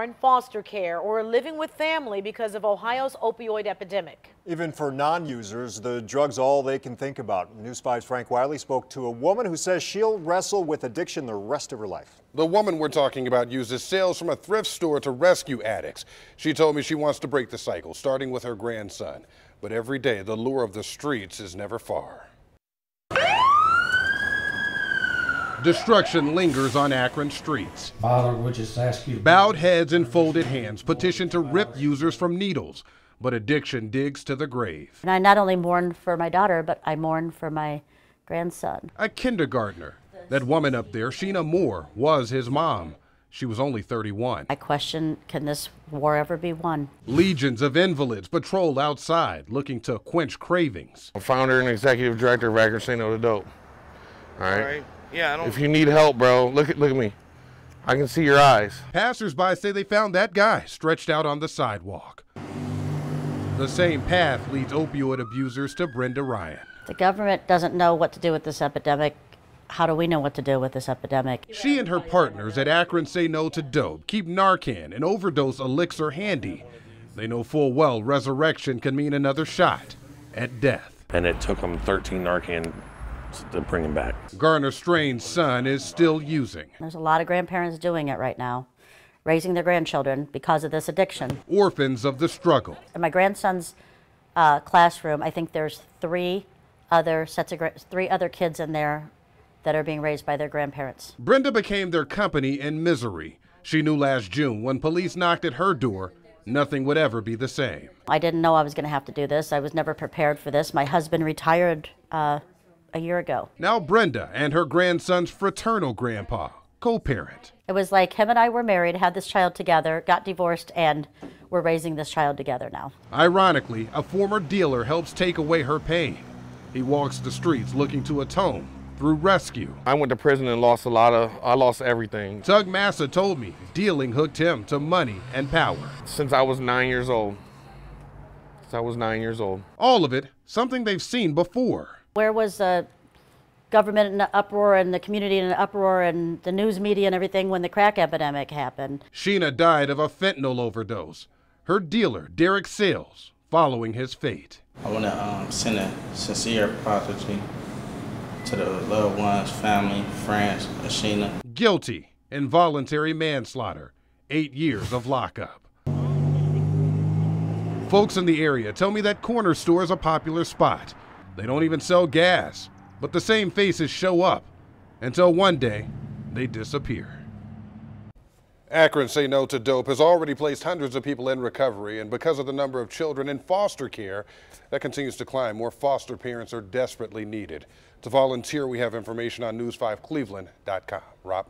in foster care or living with family because of Ohio's opioid epidemic. Even for non-users, the drug's all they can think about. News 5's Frank Wiley spoke to a woman who says she'll wrestle with addiction the rest of her life. The woman we're talking about uses sales from a thrift store to rescue addicts. She told me she wants to break the cycle, starting with her grandson. But every day, the lure of the streets is never far. Destruction lingers on Akron streets. Father, we just ask you. Bowed heads and folded hands petition to rip users from needles, but addiction digs to the grave. And I not only mourn for my daughter, but I mourn for my grandson. A kindergartner. That woman up there, Sheena Moore, was his mom. She was only 31. I question, can this war ever be won? Legions of invalids patrol outside, looking to quench cravings. Founder and executive director of Akron Say No to Dope. All right. Yeah, if you need help, bro, look at me. I can see your eyes. Passers-by say they found that guy stretched out on the sidewalk. The same path leads opioid abusers to Brenda Ryan. The government doesn't know what to do with this epidemic. How do we know what to do with this epidemic? She and her partners at Akron Say No to Dope keep Narcan, an overdose elixir, handy. They know full well resurrection can mean another shot at death. and it took them 13 Narcan to bring him back. Garner Strain's son is still using. There's a lot of grandparents doing it right now, raising their grandchildren because of this addiction. Orphans of the struggle. In my grandson's classroom, I think there's three other kids in there that are being raised by their grandparents. Brenda became their company in misery. She knew last June when police knocked at her door, nothing would ever be the same. I didn't know I was going to have to do this. I was never prepared for this. My husband retired a year ago. Now Brenda and her grandson's fraternal grandpa, co-parent. It was like him and I were married, had this child together, got divorced, and we're raising this child together now. Ironically, a former dealer helps take away her pain. He walks the streets looking to atone through rescue. I went to prison and lost I lost everything. Tug Massa told me dealing hooked him to money and power. Since I was 9 years old. All of it, something they've seen before. Where was the government in an uproar and the community in an uproar and the news media and everything when the crack epidemic happened? Sheena died of a fentanyl overdose. Her dealer, Derek Sales, following his fate. I want to send a sincere apology to the loved ones, family, friends of Sheena. Guilty, involuntary manslaughter, 8 years of lockup. Folks in the area tell me that corner store is a popular spot. They don't even sell gas, but the same faces show up until one day they disappear. Akron Say No to Dope has already placed hundreds of people in recovery, and because of the number of children in foster care that continues to climb, more foster parents are desperately needed. To volunteer, we have information on news5cleveland.com. Rob?